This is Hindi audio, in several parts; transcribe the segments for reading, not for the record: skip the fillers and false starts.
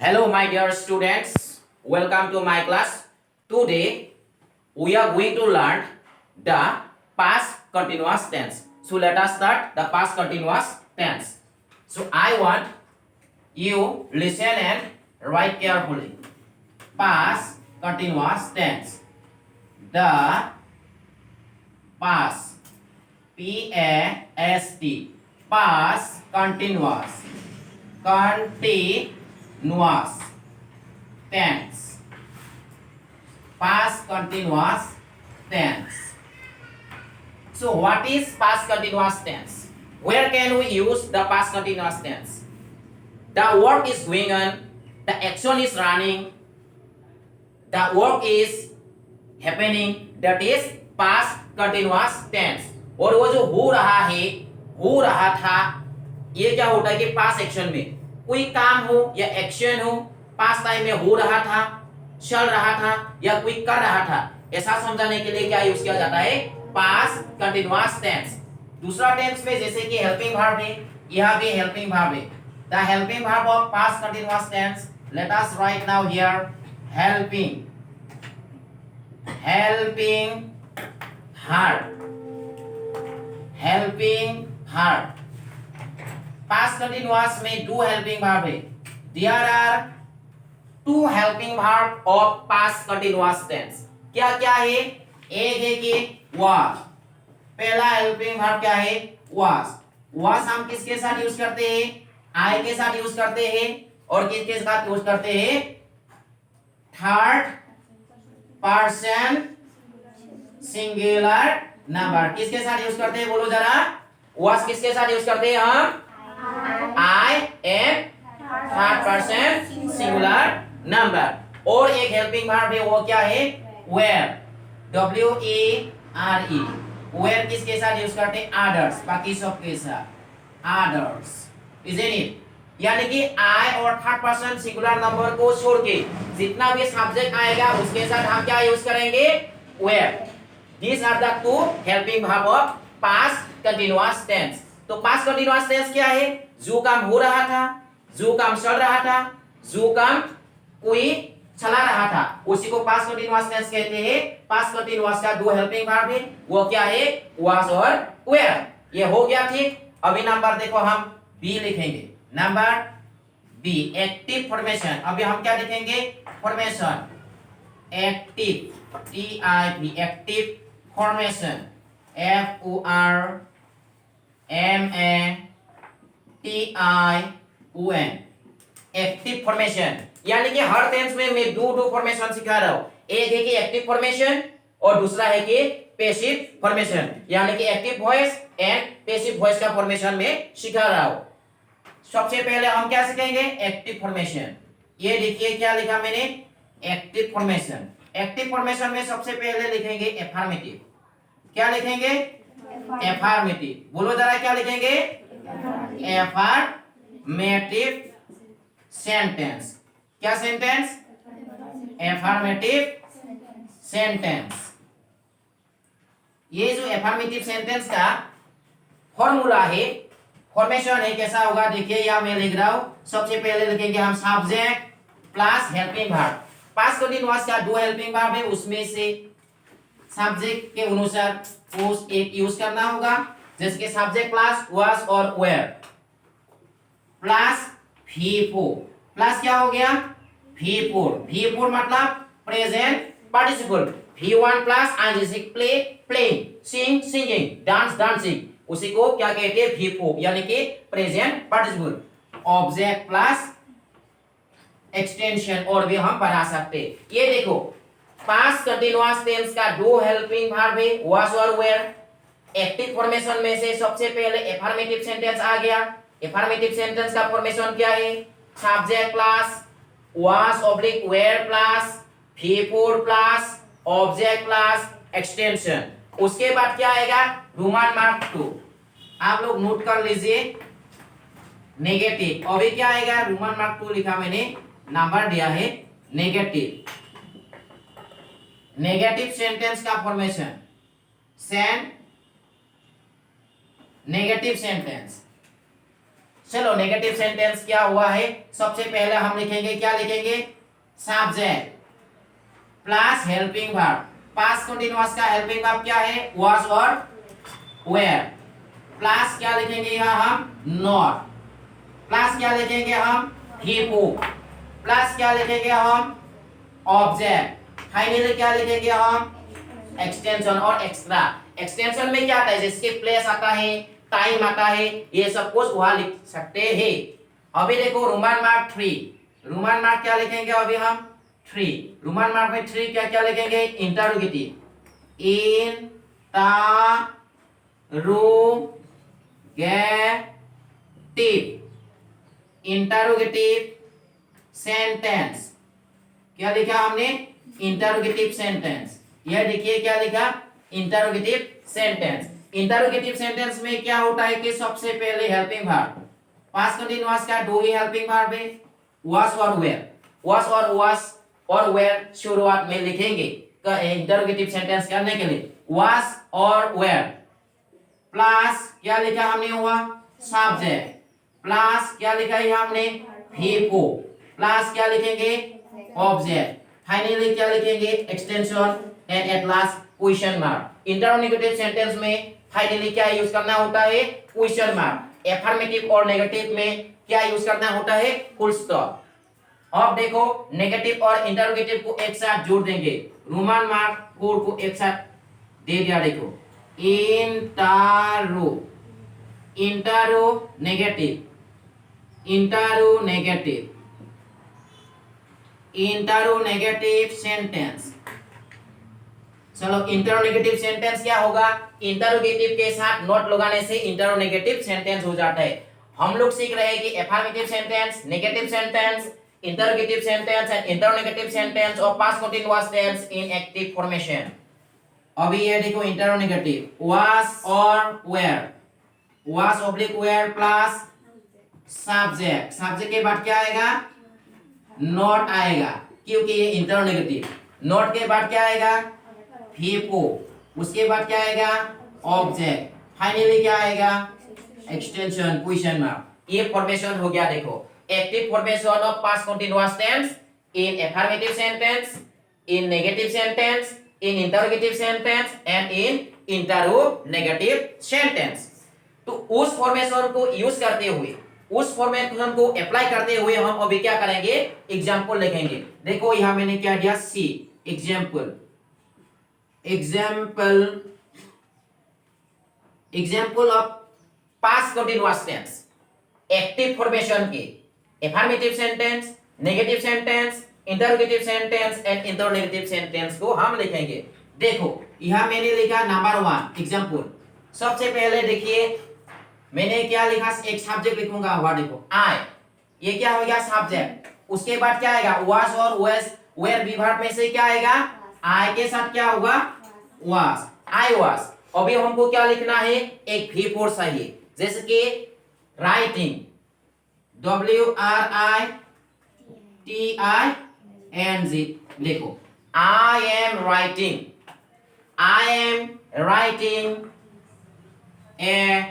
Hello, my dear students. Welcome to my class. Today, we are going to learn the past continuous tense. So, let us start the past continuous tense. So, I want you listen and write carefully. Past continuous tense. The past. P-A-S-T. Past continuous. Continuous tense. Past continuous tense. So what is past continuous tense? Where can we use the past continuous tense? The work is going on, the action is running, the work is happening, that is past continuous tense. और वो जो हो रहा है, हो रहा था, ये क्या होता है कि पास्ट एक्शन में कोई काम हो या एक्शन हो, पास्ट टाइम में हो रहा था, चल रहा था या कोई कर रहा था, ऐसा समझाने के लिए क्या यूज किया जाता है? Past continuous tense. दूसरा टेंस में जैसे कि हेल्पिंग वर्ब है, यहां भी हेल्पिंग वर्ब है. The helping verb of past continuous tense, let us write now here helping her. Helping her. Past continuous में दो हेल्पिंग वर्ब है. There are two helping verb of past continuous tense. क्या क्या है? एक है कि was. पहला हेल्पिंग वर्ब क्या है? was. was हम किसके साथ यूज करते हैं? I के साथ यूज करते हैं. और किसके साथ यूज करते हैं? Third person singular number. किसके साथ यूज करते हैं बोलो जरा? was किसके साथ यूज करते हैं हम? I and third person singular number. और एक हेल्पिंग वर्ब है, वो क्या है? where. W-E-R-E. where किसके साथ यूज करते हैं? others. बाकी सब के साथ others. isn't it? यानी कि I और थर्ड पर्सन सिंगुलर नंबर को छोड़ के जितना भी सब्जेक्ट आएगा उसके साथ हम क्या यूज करेंगे? where. These are the two helping verb of past continuous tense. तो past continuous tense क्या है? जो काम हो रहा था, जो काम चल रहा था, जो काम कोई चला रहा था, उसी को past continuous tense कहते हैं. past continuous का दो helping verb है, वो क्या है? was और were. ये हो गया ठीक. अभी नंबर देखो, हम B लिखेंगे. Number B, active formation. अभी हम क्या लिखेंगे? Formation. Active, T-I-V, active formation. F-O-R-M-A-T-I-O-N. Active formation. यानी कि हर टेंस में मैं दो फॉर्मेशन सिखा रहा हूं. एक है कि एक्टिव फॉर्मेशन और दूसरा है कि पैसिव फॉर्मेशन. यानी कि active voice and passive voice का फॉर्मेशन में सिखा रहा हूं. सबसे पहले हम क्या सीखेंगे? Active formation. ये देखिए क्या लिखा मैंने? Active formation. एक्टिव फॉर्मेशन में सबसे पहले लिखेंगे एफर्मेटिव. क्या लिखेंगे? एफर्मेटिव. बोलो जरा क्या लिखेंगे? Affirmative sentence. क्या सेंटेंस? Affirmative sentence. ये जो एफर्मेटिव सेंटेंस का फॉर्मूला है, फॉर्मेशन है, कैसा होगा देखिए. या मैं लिख रहा हूं. सबसे पहले लिखेंगे हम subject plus helping verb. Past continuous का दो हेल्पिंग वर्ब है, उसमें से सब्जेक्ट के अनुसार उस एक यूज करना होगा. जैसे कि सब्जेक्ट प्लस was और were प्लस V4. प्लस क्या हो गया? V4. V4 मतलब प्रेजेंट पार्टिसिपल. V1 प्लस आइजेंटिव, play playing, sing singing, dance dancing, उसी को क्या कहते हैं? V4, यानी कि present participle. Object plus extension और भी हम पढ़ा सकते. ये देखो पास्ट कंटीन्यूअस टेंस का दो हेल्पिंग वर्ब है, was और were. एक्टिव फॉर्मेशन में से सबसे पहले एफर्मेटिव सेंटेंस आ गया. एफर्मेटिव सेंटेंस का फॉर्मेशन क्या है? Subject plus was oblique were plus V4 plus object plus extension. उसके बाद क्या आएगा? Roman mark 2. आप लोग नोट कर लीजिए. नेगेटिव. अभी क्या आएगा? रोमन मार्क 2 लिखा मैंने, नंबर दिया है नेगेटिव. नेगेटिव सेंटेंस का फॉर्मेशन. Negative sentence. चलो नेगेटिव सेंटेंस क्या हुआ है, सबसे पहले हम लिखेंगे, क्या लिखेंगे, subject plus helping verb. Past continuous का हेल्पिंग वर्ब क्या है, वाज और वेयर। प्लस क्या लिखेंगे यहाँ हम, नॉट। प्लस क्या लिखेंगे हम, हिपो। प्लस क्या लिखेंगे हम, ऑब्जेक्ट। फाइनली क्या लिखेंगे हम, एक्सटेंशन और एक्स्ट्रा। एक्सटेंशन में क्या आता है, जिसके प्लेस आता है, टाइम आता है, ये सब कुछ वहां लिख सकते हैं। अभी देखो रोमन मार्क 3, रोमन मार्क क्या लिखेंगे अभी हम, 3। रोमन मार्क में 3 क्या क्या लिखेंगे, इंटरोगेटिव, इंटरोगेटिव सेंटेंस। क्या लिखा हमने, इंटरोगेटिव सेंटेंस। यह देखिए क्या लिखा, इंटरोगेटिव सेंटेंस। इंटरोगेटिव सेंटेंस में क्या होता है कि सबसे पहले हेल्पिंग वर्ब, पास्ट कंटीन्यूअस का दो ही हेल्पिंग वर्ब है, वाज और वेयर। वाज और वेयर शुरुआत में लिखेंगे इंटरोगेटिव सेंटेंस करने के लिए, वाज और वेयर। प्लस क्या लिखा हमने हुआ, सब्जेक्ट। प्लस क्या लिखा है हमने, हीपो। प्लस क्या लिखेंगे, ऑब्जेक्ट। फाइनली क्या लिखेंगे, extension and at last question mark. Interrogative sentence में फाइनली क्या यूज करना होता है, क्वेश्चन मार्क। एफर्मेटिव और नेगेटिव में क्या यूज करना होता है, फुल स्टॉप। अब देखो नेगेटिव और इंटरोगेटिव को एक साथ जोड़ देंगे, रोमन मार्क 4 को एक साथ दे दिया। देखो इंटरोनेगेटिव सेंटेंस। चलो इंटरोनेगेटिव सेंटेंस क्या होगा, इंटरोगेटिव के साथ नोट लगाने से इंटरोनेगेटिव सेंटेंस हो जाता है। हम लोग सीख रहे हैं कि affirmative sentence, negative sentence, interrogative sentence and interronegative sentence और past continuous tense in active formation. अभी ये देखो इंटरोनेगेटिव, वाज और were, was oblique were plus subject. Subject के बाद क्या आएगा, नॉट आएगा, क्योंकि ये इंटरोनेगेटिव। नॉट के बाद क्या आएगा, हीपो। उसके बाद क्या आएगा, ऑब्जेक्ट। फाइनली क्या आएगा, एक्सटेंशन, क्वेश्चन मार्क। ये फॉर्मेशन हो गया। देखो active formation of past continuous tense in affirmative sentence, in negative sentence, in interrogative sentence and in interronegative sentence. तो उस फॉर्मेशन को यूज करते हुए, उस फॉर्मेशन को अप्लाई करते हुए हम अभी क्या करेंगे, एग्जांपल लिखेंगे। देखो यहां मैंने क्या दिया, see example of past continuous tense active formation के affirmative sentence, negative sentence, interrogative sentence and interronegative sentence को हम लिखेंगे। देखो यहां मैंने लिखा नंबर 1 एग्जांपल। सबसे पहले देखिए मैंने क्या लिखा, एक सब्जेक्ट लिखूंगा, वहां देखो आई, ये क्या हो गया सब्जेक्ट। उसके बाद क्या आएगा, वाज और वेयर विभाग में से क्या आएगा, आई के साथ क्या होगा, वाज, आई वाज। अभी हमको क्या लिखना है, एक भी फोर चाहिए, जैसे कि राइटिंग, WRITING। देखो I am writing a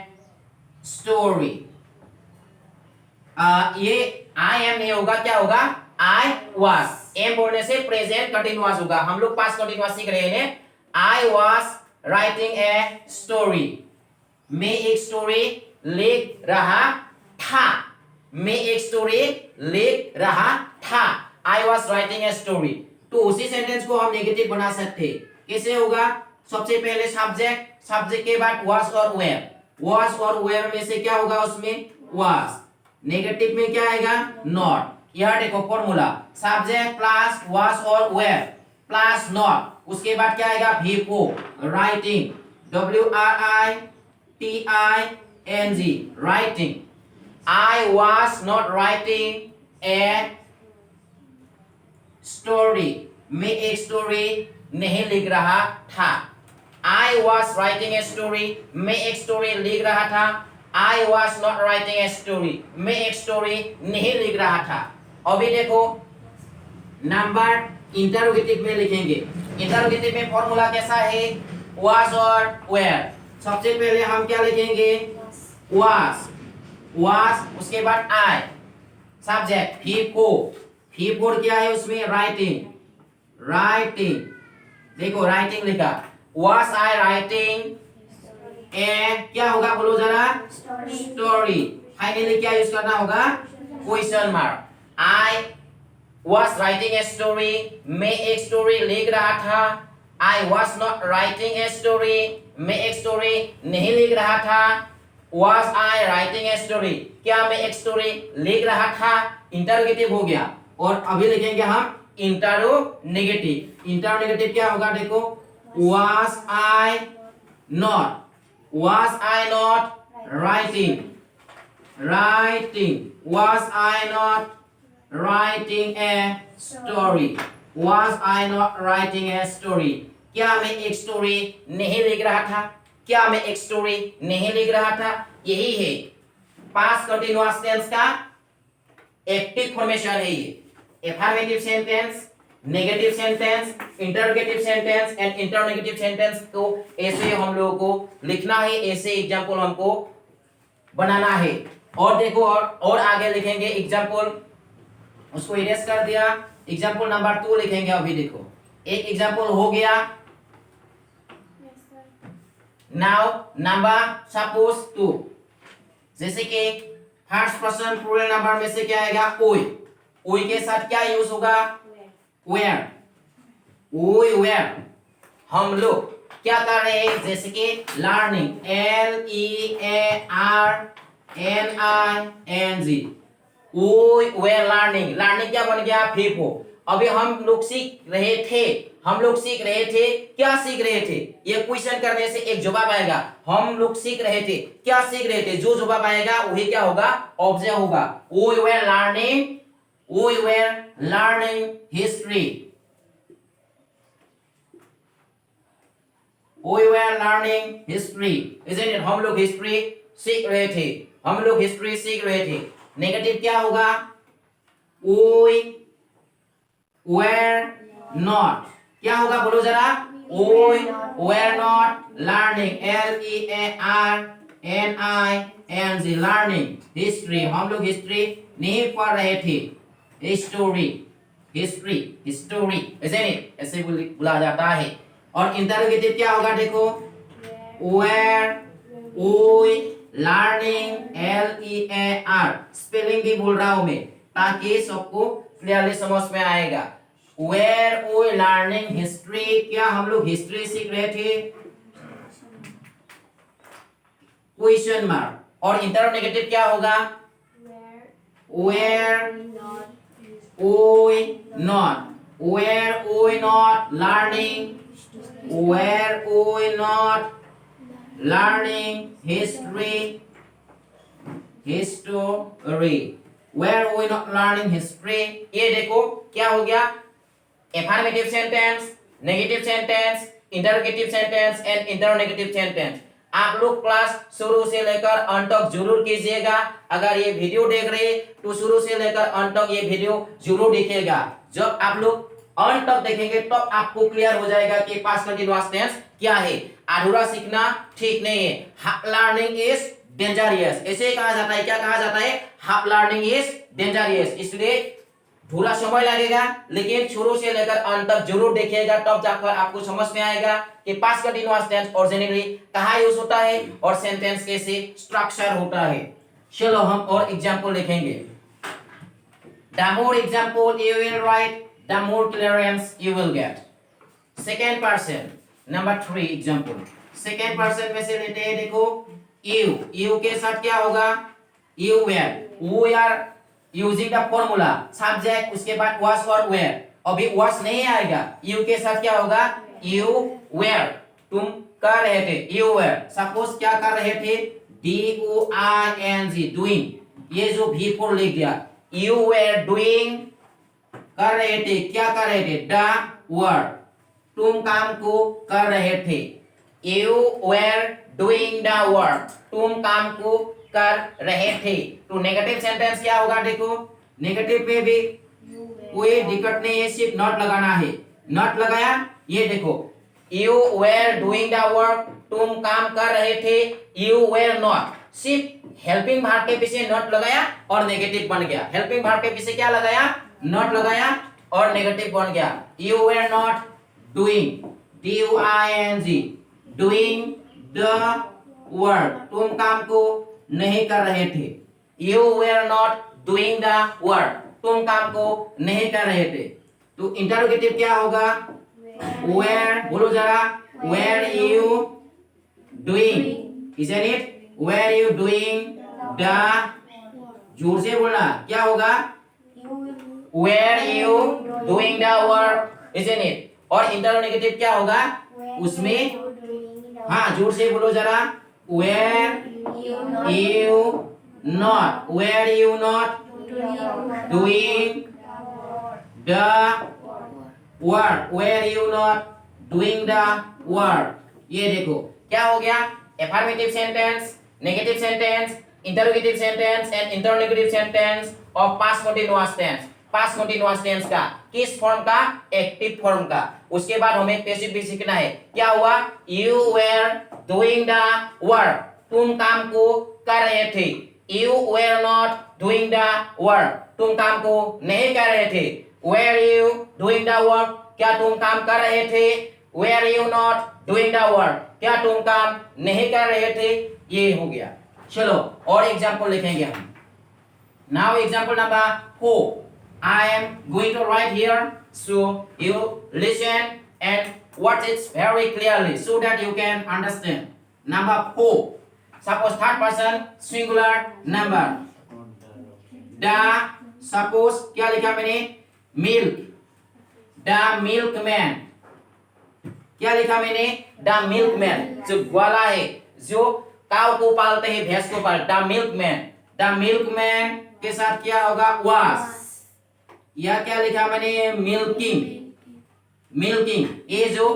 story। ये I am नहीं होगा, क्या होगा, I was। am बोलने से प्रेजेंट कंटिन्यूअस होगा। हम लोग पास्ट कंटिन्यूअस सीख रहे हैं। I was writing a story, मैं एक स्टोरी लिख रहा था, मैं एक स्टोरी लिख रहा था। I was writing a story। तो उसी सेंटेंस को हम नेगेटिव बना सकते, कैसे होगा, सबसे पहले सब्जेक्ट के बाद was और where में से क्या होगा, उसमें was। नेगेटिव में क्या आएगा, not। यह देखो फॉर्मूला, सब्जेक्ट प्लस was और where प्लस not। उसके बाद क्या आएगा, VO writing, WRITING writing. I was not writing a story, मैं एक स्टोरी नहीं लिख रहा था। I was writing a story, मैं एक स्टोरी लिख रहा था। I was not writing a story, मैं एक स्टोरी नहीं लिख रहा था। अभी देखो नंबर इंटरोगेटिव में लिखेंगे। इंटरोगेटिव में फॉर्मूला कैसा है, was और where। सबसे पहले हम क्या लिखेंगे, was। was, उसके बाद I सब्जेक्ट। फी फोर क्या है उसमें? राइटिंग। देखो राइटिंग लिखा, was I writing ए क्या होगा बोलो जरा? स्टोरी। फाइनली क्या यूज करना होगा? Question mark. I was writing a story, मैं एक स्टोरी लिख रहा था। I was not writing a story, मैं एक स्टोरी नहीं लिख रहा था। Was I writing a story, क्या मैं एक स्टोरी लिख रहा था? इंटरोगेटिव हो गया। और अभी लिखेंगे हम इंटरोगेटिव। इंटरोगेटिव क्या होगा देखो? Was I not writing? Was I not writing a story? Was I not writing a story? क्या मैं एक स्टोरी नहीं लिख रहा था? क्या मैं एक स्टोरी नहीं लिख रहा था? यही है पास्ट कंटीन्यूअस टेंस का एक्टिव फॉर्मेशन है ये। Affirmative sentence, negative sentence, interrogative sentence and internegative sentence को ऐसे हम लोगों को लिखना है, ऐसे एग्जांपल हमको बनाना है। और देखो और आगे लिखेंगे एग्जांपल, उसको इरेज कर दिया। एग्जांपल नंबर 2 लिखेंगे। अभी देखो एक एग्जांपल हो गया। नाउ नंबर सपोज 2, जैसे कि फर्स्ट पर्सन प्लूरल नंबर में से क्या आएगा? ओई के साथ क्या यूज होगा? वेयर। हम लोग क्या कर रहे हैं? जैसे कि learning, LEARNING, we were learning। Learning क्या बन गया? फीफो। अभी हम लोग सीख रहे थे। क्या सीख रहे थे? ये क्वेश्चन करने से एक जवाब आएगा। हम लोग सीख रहे थे, क्या सीख रहे थे? जो जवाब आएगा वही क्या होगा? ऑब्जेक्ट होगा। we were learning history। We were learning history, isn't it? हम लोग हिस्ट्री सीख रहे थे। नेगेटिव क्या होगा? We were not, क्या होगा बोलो जरा? We were not learning, LEARNING, learning history। हम लोग हिस्ट्री नहीं पढ़ रहे थे। History, isn't it? ऐसे बोला जाता है। और इंटरोगेटिव क्या होगा देखो? were, we, learning, LEAR। Spelling भी बोल रहा हूं मैं ताकि सबको क्लियरली समझ में आएगा। were we learning history, क्या हम लोग हिस्ट्री सीख रहे थे? Question mark. और इंटरोगेटिव क्या होगा? were we not learning, were we not learning history, were we not learning history। ये देखो क्या हो गया? Affirmative sentence, negative sentence, interrogative sentence and internegative sentence. आप लोग क्लास शुरू से लेकर अंत तक जरूर कीजिएगा। अगर ये वीडियो देख रहे तो शुरू से लेकर अंत तक ये वीडियो जरूर देखिएगा। जब आप लोग अंत तक देखेंगे तब आपको क्लियर हो जाएगा कि पास्ट कंटीन्यूअस टेंस क्या है। अधूरा सीखना ठीक नहीं है। लर्निंग इज डेंजरियस, ऐसे कहा जाता है। क्या कहा जाता है? Half learning is dangerous. इसलिए थोड़ा समय लगेगा, लेकिन शुरू से लेकर अंत तक जरूर देखिएगा, तब जाकर आपको समझ में आएगा कि पास्ट कंटीन्यूअस टेंस ओरिजिनली कहाँ यूज होता है और सेंटेंस कैसे स्ट्रक्चर होता है। चलो हम और एग्जांपल लिखेंगे। The more example you will write, the more clearance you will get. Second person, number 3 example. Second person में से लेते हैं। देखो you के साथ क्या होगा? You were, we are using the formula, subject उसके बाद was और were। अभी was नहीं आएगा। you के साथ क्या होगा? you were, तुम कर रहे थे। you were, सपोज क्या कर रहे थे? doing, doing। ये जो V4 लिख दिया। you were doing, कर रहे थे। क्या कर रहे थे? the work, तुम काम को कर रहे थे। you were doing the work, तुम काम को कर रहे थे। तो नेगेटिव सेंटेंस क्या होगा? देखो नेगेटिव में भी कोई दिक्कत नहीं है, सिर्फ नॉट लगाना है। नॉट लगाया, ये देखो you were doing the work, तुम काम कर रहे थे। you were not, सिर्फ हेल्पिंग वर्ब के पीछे नॉट लगाया और नेगेटिव बन गया। हेल्पिंग वर्ब के पीछे क्या लगाया, नॉट लगाया और नेगेटिव बन गया। You were not doing, DUING, doing the work, तुम काम को नहीं कर रहे थे। You were not doing the work, तुम काम को नहीं कर रहे थे। तो इंटरोगेटिव क्या होगा, वेयर, बोलो जरा, where you doing, isn't it? Where you doing the, जोर से बोलना, क्या होगा, where you doing the work, isn't it? और इंटरोगेटिव क्या होगा उसमें, हाँ जोर से बोलो जरा, where you not, where you not doing the work, where you not doing the work। ये देखो क्या हो गया, affirmative sentence, negative sentence, interrogative sentence and interrogative sentence of past continuous tense। past continuous tense का किस फॉर्म का, एक्टिव फॉर्म का। उसके बाद हमें पैसिव भी सीखना है। क्या हुआ, you were doing the work, तुम काम को कर रहे थे। you were not doing the work, तुम काम को नहीं कर रहे थे। were you doing the work, क्या तुम काम कर रहे थे। were you not doing the work, क्या तुम काम नहीं कर रहे थे। ये हो गया। चलो और एग्जांपल लिखेंगे हम। Now example number 4 I am going to write here, so you listen and watch it very clearly so that you can understand. Number 4, suppose third person singular number, the, suppose क्या लिखा मैंने, milk, the milkman, क्या लिखा मैंने, the milkman, जो ग्वाला है, जो काऊ को पालते हैं, भैंस को पालते, the milkman, the milkman के साथ क्या होगा, was, या क्या लिखा मैंने, मिल्किंग, मिल्किंग, ये जो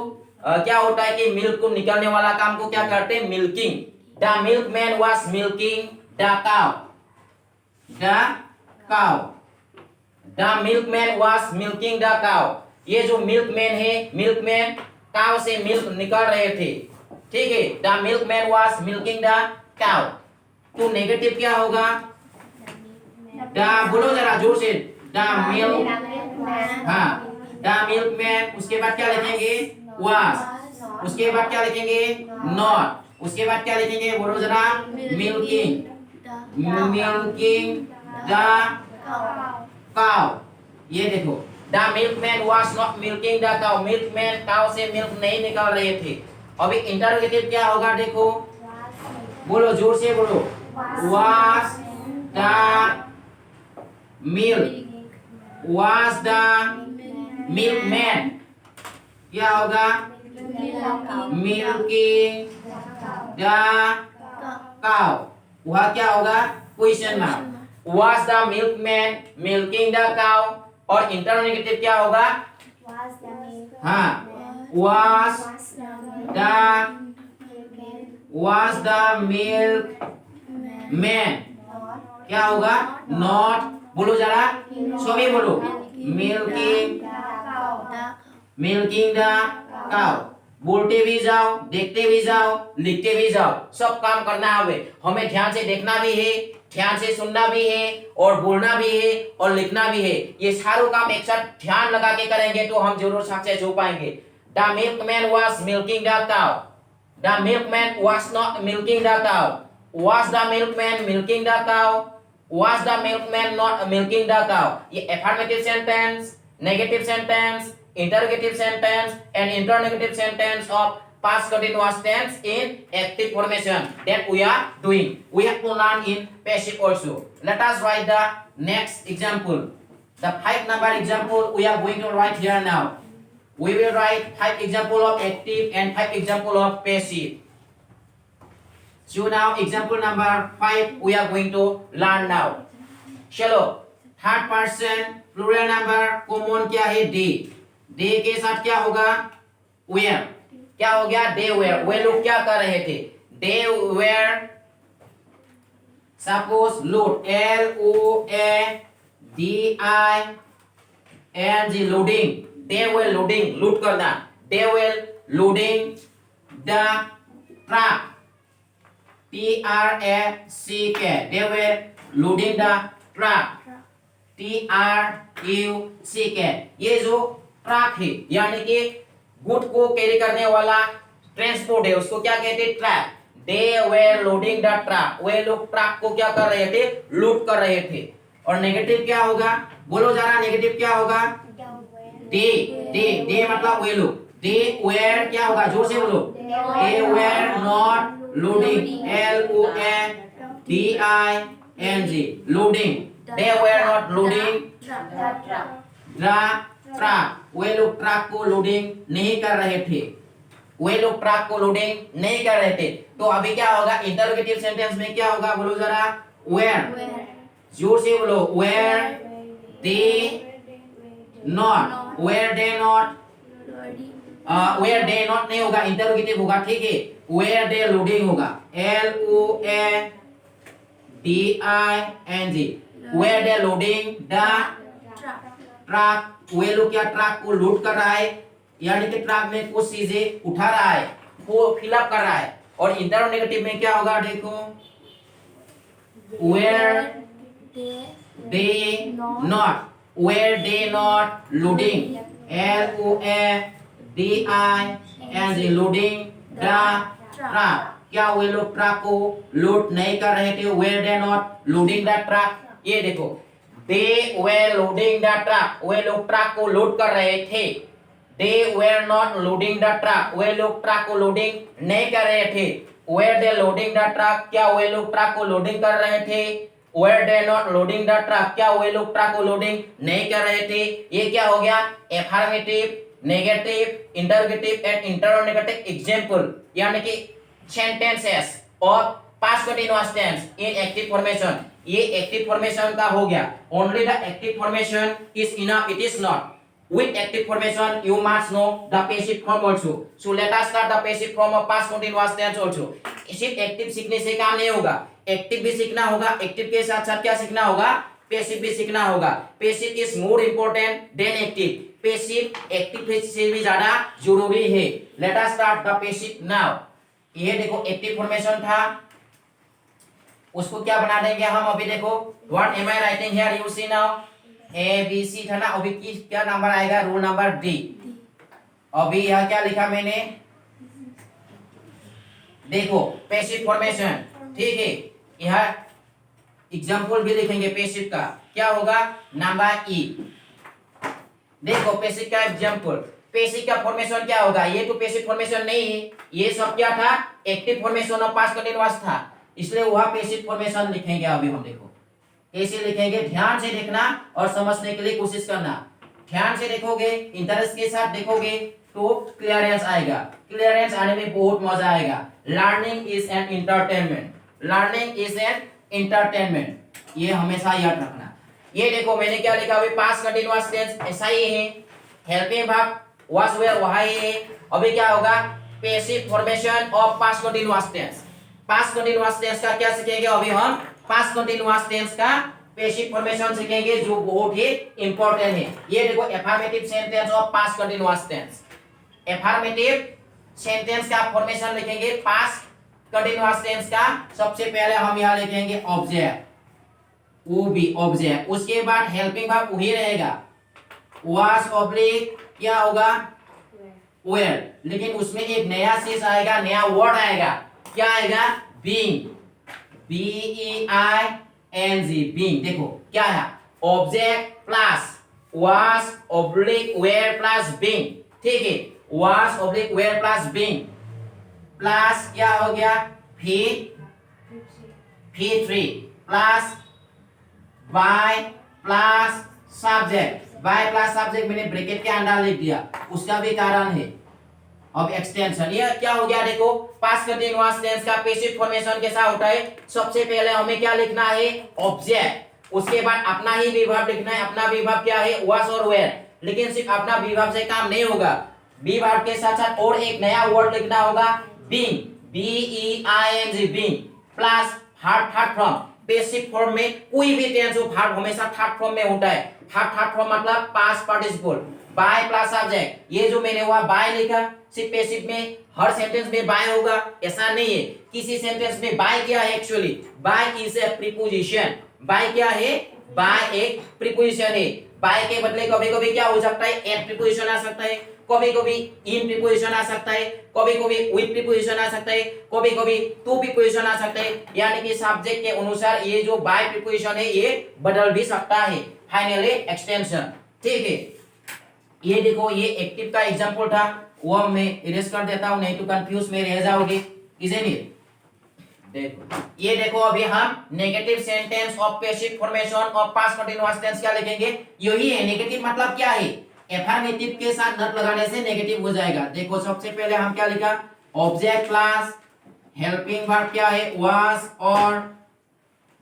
क्या होता है कि मिल्क को निकालने वाला काम को क्या करते हैं, milking. The milkman was milking the cow, the cow, the milkman was milking the cow. ये जो मिल्कमैन है, मिल्कमैन काउ से मिल्क निकाल रहे थे, ठीक है। The milkman was milking the cow. तो नेगेटिव क्या होगा, द, बोलो जरा जोर से, द मिल्क, हाँ द मिल्कमैन, उसके बाद क्या लिखेंगे, वाज, उसके बाद क्या लिखेंगे, नॉट, उसके बाद क्या लिखेंगे, बोलो जरा, मिल्किंग, मिल्किंग द काउ। ये देखो, the milkman was not milking the cow, milkman cow से मिल्क नहीं निकाल रहे थे। अभी इंटरोगेटिव क्या होगा, देखो बोलो जोर से बोलो, was the milk, was the milkman, क्या होगा, milking the cow, वह क्या होगा, question mark. was the milkman milking the cow, और इंटरोगेटिव क्या होगा, हाँ was the milkman, क्या होगा, not, बोलो जरा, सभी बोलो, मिल्किंग, मिल्किंग द काउ। बोलते भी जाओ, देखते भी जाओ, लिखते भी जाओ, सब काम करना है। हमें ध्यान से देखना भी है, ध्यान से सुनना भी है, और बोलना भी है, और लिखना भी है। ये सारों काम एक साथ ध्यान लगा के करेंगे तो हम जरूर सक्सेस हो पाएंगे। The milkman was milking the cow, the milkman was not milking the cow, was the milkman milking the cow, was the milkman not milking the cow। ये affirmative sentence, negative sentence, interrogative sentence and interrogative sentence of past continuous tense in active formation that we are doing. We have to learn in passive also. Let us write the next example. The 5 number example we are going to write here now. We will write 5 example of active and 5 example of passive. So now example number 5 we are going to learn now. चलो, third person plural number common क्या है, दे, दे के साथ क्या होगा, वेयर, क्या हो गया, दे वेयर, वे लोग क्या कर रहे थे, they were, suppose load, LOADING, loading, they were loading, लूट करना, they were loading the truck, T-R-A-C-K. They were loading the truck. T-R-U-C-K. ये जो ट्रक है यानी कि गुड को कैरी करने वाला ट्रांसपोर्ट है उसको क्या कहते हैं? Truck. They were loading the truck. वे लोग ट्रक को क्या कर रहे थे? लूट कर रहे थे. और नेगेटिव क्या होगा? बोलो जरा नेगेटिव क्या होगा? They मतलब वे लोग. They were क्या होगा? जोर से बोलो. They were not loading. L-O-A-D-I-N-G. Loading. They were not loading the truck. वे लोग ट्रक को लोडिंग नहीं कर रहे थे. वे लोग ट्रक को लोडिंग नहीं कर रहे थे. तो अभी क्या होगा? इंटरोगेटिव सेंटेंस में क्या होगा? बोलो जरा. Where. जोर से बोलो. Where they not. Where they not. Where they not नहीं होगा, इंटरोगेटिव होगा. ठीक है. Where they loading होगा. L-O-A-D-I-N-G. Where they loading the truck. वे लोग क्या ट्रक को लोड कर रहा है यानी कि ट्रक में कुछ चीजें उठा रहा है, वो फिलअप कर रहा है. और इंटरोगेटिव में क्या होगा? देखो. Where they not. Where they not loading. L-O-A-D-I-N-G. loading the truck. क्या वे लोग ट्रक को लोड नहीं कर रहे थे? Where they not loading the truck. ये देखो. They were loading the truck. वे लोग ट्रक को लोड कर रहे थे. They were not loading the truck. वे लोग ट्रक को लोडिंग नहीं कर रहे थे. Were they loading the truck. क्या वे लोग ट्रक को लोडिंग कर रहे थे? Were they not loading the truck. क्या वे लोग ट्रक को लोडिंग नहीं कर रहे थे? ये क्या हो गया? Affirmative, negative, interrogative and interrogative example यानी कि sentences of past continuous tense in active formation. ये एक्टिव फॉर्मेशन का हो गया. Only the active formation is enough. It is not. With active formation, you must know the passive form also. So let us start the passive form of past continuous tense also. सिर्फ एक्टिव सीखने से काम नहीं होगा, एक्टिव भी सीखना होगा. एक्टिव के साथ साथ क्या सीखना होगा? पैसिव भी सीखना होगा. Passive is more important then active. Passive active से भी ज्यादा जरूरी है. Let us start the passive now. ये देखो एक्टिव फॉर्मेशन था, उसको क्या बना देंगे हम अभी. देखो what am I writing here, you see now. A B C था ना, अभी क्या नंबर आएगा? Rule number D. अभी यह क्या लिखा मैंने? देखो पैसिव फॉर्मेशन. ठीक है. यह एग्जांपल भी लिखेंगे पैसिव का. क्या होगा? नंबर ई. देखो पैसिव का एग्जांपल. पैसिव का फॉर्मेशन क्या होगा? ये तो पैसिव फॉर्मेशन नहीं है, ये सब क्या था? Active formation of past continuous था, इसलिए वहां पैसिव फॉर्मेशन लिखेंगे. अभी हम देखो कैसे लिखेंगे, ध्यान से देखना और समझने के लिए कोशिश करना. ध्यान से देखोगे, इंटरेस्ट के साथ देखोगे तो क्लियरेंस आएगा. क्लियरेंस आने में बहुत मजा आएगा. Learning is an entertainment. Learning is an entertainment. ये हमेशा याद रखना. ये देखो मैंने क्या लिखा? अभी पास्ट कंटीन्यूअस टेंस ऐसा ही है. हेल्पिंग वर्ब वाज वेयर वहां है. अभी क्या होगा? Passive formation of past continuous tense. Past continuous tense का क्या सीखेंगे अभी हम? पास्ट कंटीन्यूअस टेंस का पैसिव फॉर्मेशन सीखेंगे जो बहुत ही इंपॉर्टेंट है. ये देखो affirmative sentence of past continuous tense. Affirmative sentence का फॉर्मेशन लिखेंगे पास्ट कंटीन्यूअस टेंस का. सबसे पहले हम यहां लिखेंगे ऑब्जेक्ट, वो भी ऑब्जेक्ट. उसके बाद हेल्पिंग वर्ब वही रहेगा, वाज ऑब्लिक क्या होगा? वेयर. लेकिन उसमें एक नया चीज आएगा, नया वर्ड आएगा. क्या आएगा? बीइंग. B-E-I-N-G. बीइंग. देखो क्या है? Object plus was oblique were plus being. ठीक है. Was oblique were plus being plus क्या हो गया? V3 plus by plus subject. By plus subject मैंने ब्रैकेट के अंदर लिख दिया, उसका भी कारण है. अब एक्सटेंशन ये क्या हो गया? देखो पास्ट कंटीन्यूअस टेंस का पैसिव फॉर्मेशन कैसा होता है? सबसे पहले हमें क्या लिखना है? ऑब्जेक्ट. उसके बाद अपना ही विभव लिखना है. अपना विभव क्या है? वाज और वेयर. लेकिन सिर्फ अपना विभव से काम नहीं होगा, विभव के साथ साथ और एक नया वर्ड लिखना होगा, being. B-E-I-N-G. Being plus third form passive form में कोई भी टेंस हो वर्ब हमेशा थर्ड फॉर्म में होता है। थर्ड फॉर्म मतलब past participle by plus subject. ये जो मैंने हुआ बाय लिखा, सिर्फ पैसिव में हर सेंटेंस में बाय होगा ऐसा नहीं है। किसी सेंटेंस में बाय क्या है, actually by is a preposition. By क्या है, बाय एक प्रीपोजिशन है। बाय के बदले कभी कभी क्या हो सकता है, एट प्रीपोजिशन आ सकता है, कभी कभी इन प्रीपोजिशन आ सकता है, कभी कभी विद प्रीपोजिशन आ सकता है, कभी कभी टू प्रीपोजिशन आ सकता है। यानी कि सब्जेक्ट के अनुसार ये जो बाय प्रीपोजिशन है ये बदल भी सकता है। फाइनली एक्सटेंशन, ठीक है। ये देखो ये एक्टिव का एग्जांपल था, वो मैं इरेज कर देता हूं, नहीं तो कंफ्यूज में रह जाओगे। Isn't? देखो ये देखो अभी हम negative sentence of passive formation of past continuous tense क्या लिखेंगे, यही है। नेगेटिव मतलब क्या है, एफर्मेटिव के साथ नॉट लगाने से नेगेटिव हो जाएगा। देखो सबसे पहले हम क्या लिखा, ऑब्जेक्ट प्लस हेल्पिंग वर्ब क्या है, वाज और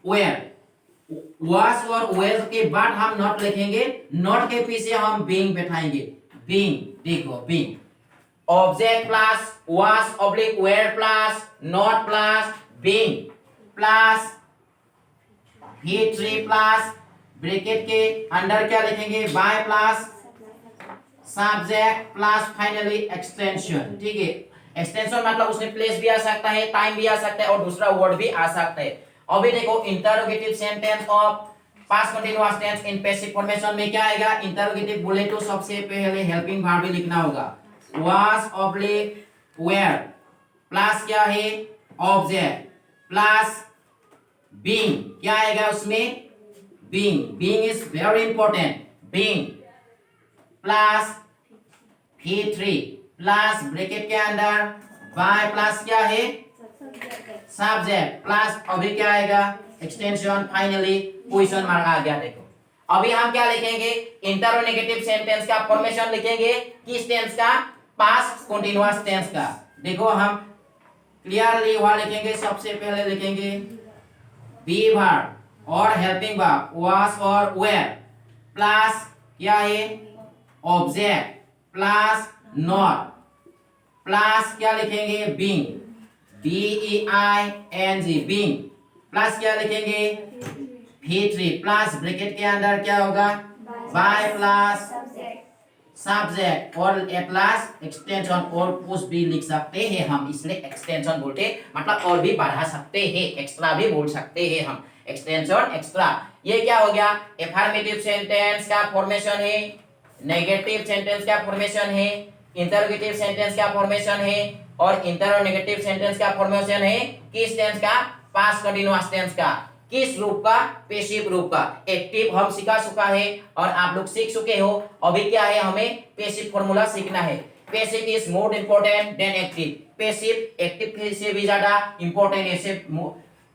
वेयर। वाज और वेयर के बाद हम नॉट लिखेंगे, नॉट के पीछे हम बीइंग बैठाएंगे। बीइंग, देखो being object plus was oblique were plus not plus being plus V3 plus bracket के अंदर क्या लिखेंगे, by plus subject plus finally extension. ठीक है, एक्सटेंशन मतलब उसमें प्लेस भी आ सकता है, टाइम भी आ सकता है और दूसरा वर्ड भी आ सकता है। अभी देखो interrogative sentence of past continuous tense in passive formation में क्या आएगा, इंटरोगेटिव बोले तो सबसे पहले हेल्पिंग वर्ब भी लिखना होगा। वाज ऑब्लिक वेयर प्लस क्या है, ऑब्जेक्ट प्लस बीइंग क्या आएगा उसमें, being. Being is very important. Being plus V3 plus bracket के अंदर बाय प्लस क्या है, सब्जेक्ट प्लस अभी क्या आएगा, एक्सटेंशन, फाइनली क्वेश्चन मार्क आ गया। देखो अभी हम क्या लिखेंगे, इंटरोगेटिव सेंटेंस का फॉर्मेशन लिखेंगे, किस टेंस का, पास्ट कंटीन्यूअस टेंस का। देखो हम क्लियरली वहां लिखेंगे, सबसे पहले लिखेंगे बी वर्ब और हेल्पिंग वर्ब वाज और वेयर प्लस क्या है, ऑब्जेक्ट प्लस नॉट प्लस क्या लिखेंगे, बीइंग, B-E-I-N-G बीइंग प्लस क्या लिखेंगे, V3 प्लस ब्रैकेट के अंदर क्या होगा, बाय प्लस सब्जेक्ट और ए प्लस एक्सटेंशन, और कुछ भी लिख सकते हैं हम, इसलिए एक्सटेंशन बोलते, मतलब और भी बढ़ा सकते हैं, एक्स्ट्रा भी बोल सकते हैं हम, एक्सटेंशन एक्स्ट्रा। ये क्या हो गया, एफर्मेटिव सेंटेंस का फॉर्मेशन है, नेगेटिव सेंटेंस का फॉर्मेशन है, इंटरोगेटिव सेंटेंस का फॉर्मेशन है और इंटरोगेटिव सेंटेंस का फॉर्मेशन है किस टेंस का, पास्ट कंटीन्यूअस टेंस का। किस रूप का, पैसिव रूप का। एक्टिव हम सिखा चुका है और आप लोग सीख चुके हो। अभी क्या है, हमें पैसिव फॉर्मूला सीखना है। Passive is more important than active. Passive active से भी ज्यादा इंपॉर्टेंट है।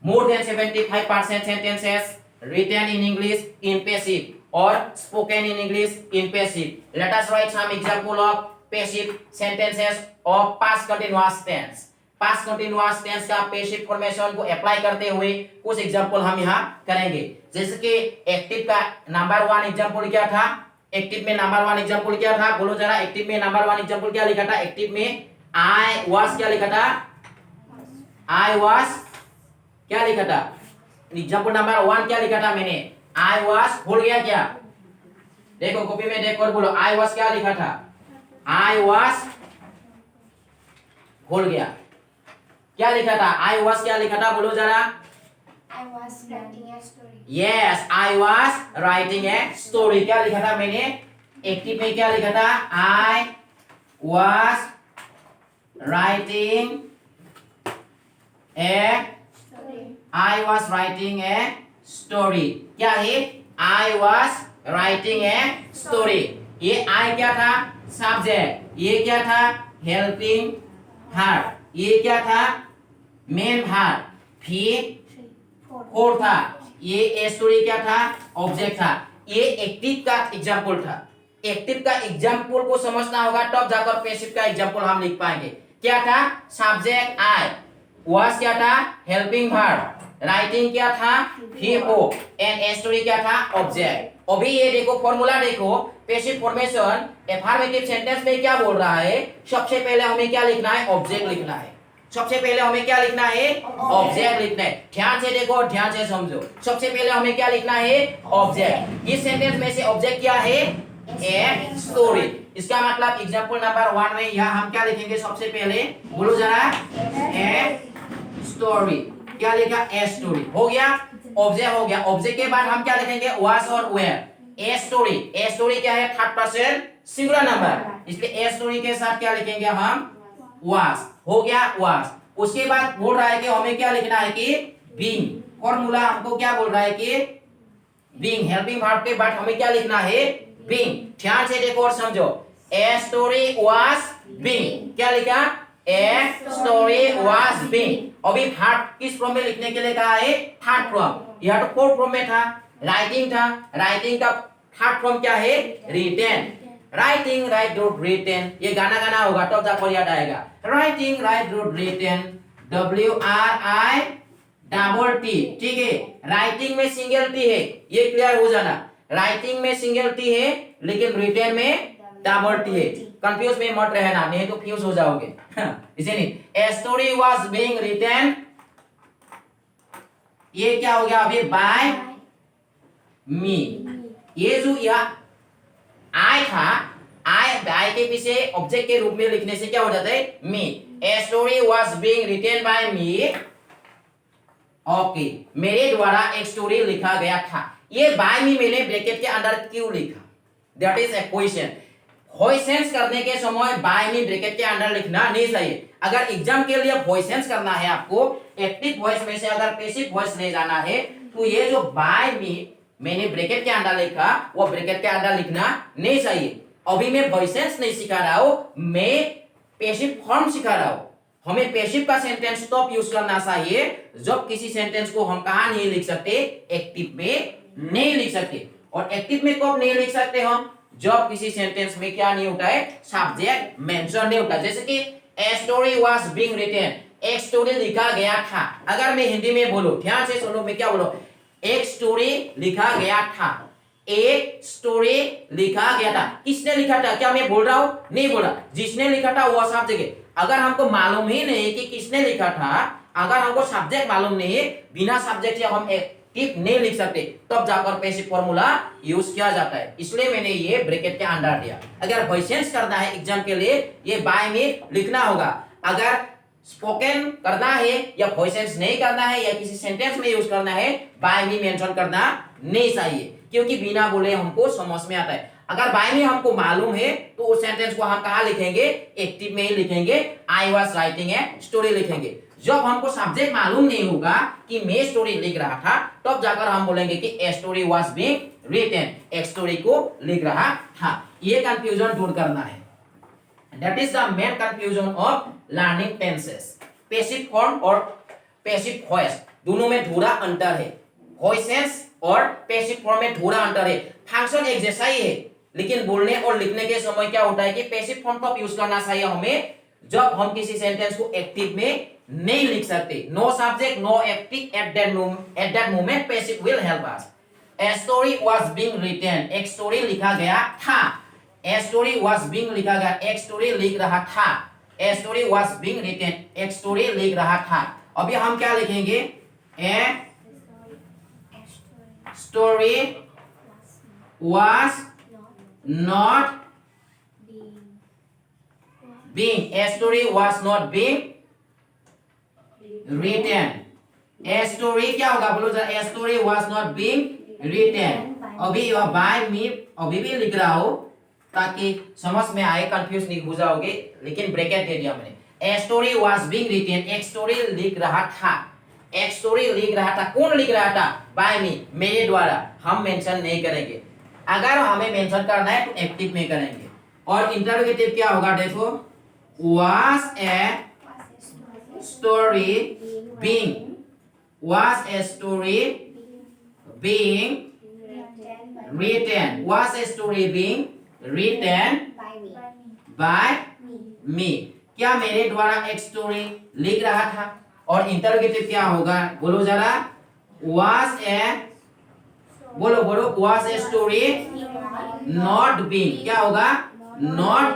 More than 75% sentences written in English in passive or spoken in English in passive. Let us write some example of passive sentences of past continuous tense. Past continuous tense का passive formation को अप्लाई करते हुए कुछ एग्जांपल हम यहाँ करेंगे। जैसे कि एक्टिव का नंबर 1 एग्जांपल क्या था, एक्टिव में नंबर 1 एग्जांपल क्या था, बोलो जरा। एक्टिव में नंबर 1 एग्जांपल क्या लिखा था, एक्टिव में I was क्या लिखा था, I was क्या लिखा था, एग्जांपल नंबर 1 क्या लिखा था मैंने, I was, भूल गया क्या, देखो कॉपी में देख कर बोलो, I was क्या लिखा था, I was, भूल गया क्या लिखा था, I was क्या लिखा था, बोलो जरा। I was writing a story. Yes, I was writing a story। क्या लिखा था मैंने, एक्टिव में क्या लिखा था, I was writing a I was writing a story। क्या है, I was writing a story। ये I क्या था, सब्जेक्ट, ये क्या था, हेल्पिंग वर्ब, ये क्या था, मेन वर्ब, V4 था, ये ए स्टोरी क्या था, ऑब्जेक्ट था। ये एक्टिव का एग्जांपल था। एक्टिव का एग्जांपल को समझना होगा तब जाकर पैसिव का एग्जांपल हम लिख पाएंगे। क्या था, सब्जेक्ट I, was क्या था, हेल्पिंग वर्ब, राइटिंग क्या था, V4 एंड ए स्टोरी क्या था, ऑब्जेक्ट। अभी ये देखो फॉर्मूला देखो, पैसिव फॉर्मेशन एफर्मेटिव सेंटेंस में क्या बोल रहा है, सबसे पहले हमें क्या लिखना है, ऑब्जेक्ट लिखना है। सबसे पहले हमें क्या लिखना है? ऑब्जेक्ट लिखना है। ध्यान से देखो, ध्यान से समझो। सबसे पहले हमें क्या लिखना है? ऑब्जेक्ट। इस सेंटेंस में से ऑब्जेक्ट क्या है? A story. इसका मतलब एग्जांपल नंबर 1 में यहाँ हम क्या लिखेंगे? सबसे पहले बोलो जरा, ए स्टोरी। क्या लिखा? A story. हो गया, ऑब्जेक्ट हो गया। ऑब्जेक्ट के बाद हम क्या लिखेंगे? वाज और were. A story, a story क्या है? थर्ड पर्सन सिंगुलर नंबर, इसलिए ए स्टोरी के साथ क्या लिखेंगे हम? वाज। हो गया वाज। उसके बाद बोल रहा है कि हमें क्या लिखना है कि बीइंग। फॉर्मूला हमको क्या बोल रहा है कि बीइंग, हेल्पिंग वर्ब के बाद हमें क्या लिखना है? बीइंग। ध्यान से देखो और समझो। ए स्टोरी वाज बीइंग। क्या लिखा? ए स्टोरी वाज बीइंग। अभी वर्ब किस फॉर्म में लिखने के लिए कहा है? Third form. यह तो फोर्थ फॉर्म में था, राइटिंग था। राइटिंग का थर्ड फॉर्म क्या है? Written. Writing, write, wrote, written. ये गाना गाना होगा तब जाकर याद आएगा। Writing, write, wrote, written, WRITT। ठीक है, राइटिंग में सिंगल टी है, ये क्लियर हो जाना। राइटिंग में सिंगल टी है लेकिन रिटेन में डबल टी है। कंफ्यूज में मत रहना, नहीं तो फ्यूज हो जाओगे। इसे नहीं। A story was being written, ये क्या हो गया अभी? By me. ये जो यहाँ आई था, आई के पीछे ऑब्जेक्ट के रूप में लिखने से क्या हो जाता है? Me. A story was being written by me. Okay, मेरे द्वारा एक स्टोरी लिखा गया था। ये बाय मी मैंने ब्रैकेट के अंदर क्यों लिखा? That is a question. Questions करने के समय बाय मी ब्रैकेट के अंदर लिखना नहीं चाहिए। अगर एग्जाम के लिए क्वेश्चंस करना है आपको, एक्टिव वॉइस में से अगर पैसिव वॉइस ले जाना है, तो ये जो बाय मी मैंने ब्रैकेट के अंदर लिखा, वो ब्रैकेट के अंदर लिखना नहीं चाहिए। अभी मैं वॉइसेंस नहीं सिखा रहा हूं, मैं पैसिव फॉर्म सिखा रहा हूं। हमें पैसिव का सेंटेंस तब यूज करना चाहिए जब किसी सेंटेंस को हम कहां नहीं लिख सकते? एक्टिव में नहीं लिख सकते। और एक्टिव में कब नहीं लिख सकते हम? जब किसी सेंटेंस में क्या नहीं होता है? सब्जेक्ट मेंशन नहीं होता। जैसे कि a story was being written, एक स्टोरी लिखा गया था। अगर मैं हिंदी में बोलूं, ध्यान से सुनो, मैं क्या बोलूं? एक स्टोरी लिखा गया था। एक स्टोरी लिखा गया था। किसने लिखा था? क्या मैं बोल रहा हूं? नहीं बोला। जिसने लिखा था वो सब्जेक्ट है। अगर हमको मालूम ही नहीं कि किसने लिखा था, अगर हमको सब्जेक्ट मालूम नहीं है, बिना सब्जेक्ट से हम एक्टिव नहीं लिख सकते, तब जाकर पैसिव फॉर्मूला यूज किया जाता है। इसलिए मैंने ये ब्रैकेट के अंदर दिया। अगर क्वेश्चंस करना है एग्जाम के लिए, ये बाय में लिखना होगा। अगर स्पोकन करना है या क्वेश्चंस नहीं करना है या किसी सेंटेंस में यूज करना है, बाय मी मेंशन करना नहीं चाहिए, क्योंकि बिना बोले हमको समझ में आता है। अगर बाय मी हमको मालूम है तो उस सेंटेंस को हम कहां लिखेंगे? एक्टिव में ही लिखेंगे। I was writing a story लिखेंगे। जब हमको सब्जेक्ट मालूम नहीं होगा कि मैं स्टोरी लिख रहा था, तब जाकर हम बोलेंगे कि a story was being written, एक स्टोरी को लिख रहा था। ये कंफ्यूजन दूर करना है। That is the main confusion of learning tenses. Passive form और passive voice दोनों में थोड़ा अंतर है। voices और passive form में थोड़ा अंतर है। फंक्शन एक जैसा ही है, लेकिन बोलने और लिखने के समय क्या होता है कि passive form तब यूज करना चाहिए हमें जब हम किसी सेंटेंस को एक्टिव में नहीं लिख सकते। No subject, no active at that moment passive will help us. A story was being written. एक स्टोरी लिखा गया था। A story was being लिखा गया, एक स्टोरी लिख रहा था। A story was being written, एक स्टोरी लिख रहा था। अभी हम क्या लिखेंगे? A story was not being, a story was not being written. A story क्या होगा? बोलो जरा, A story was not being written. अभी बाय मी अभी भी लिख रहा हूं ताकि समझ में आए, कंफ्यूज नहीं हो जाओगे, लेकिन ब्रैकेट दे दिया मैंने। A story was being written, एक स्टोरी लिख रहा था। एक स्टोरी लिख रहा था। कौन लिख रहा था? बाय मी, मेरे द्वारा। हम मेंशन नहीं करेंगे। अगर हमें मेंशन करना है तो एक्टिव में करेंगे। और इंटरोगेटिव क्या होगा? देखो, was a story being, was a story being written, was a story being written by me. क्या मेरे द्वारा एक स्टोरी लिख रहा था? और इंटरोगेटिव क्या होगा? बोलो जरा, was a, बोलो बोलो, was a story not being, क्या होगा? not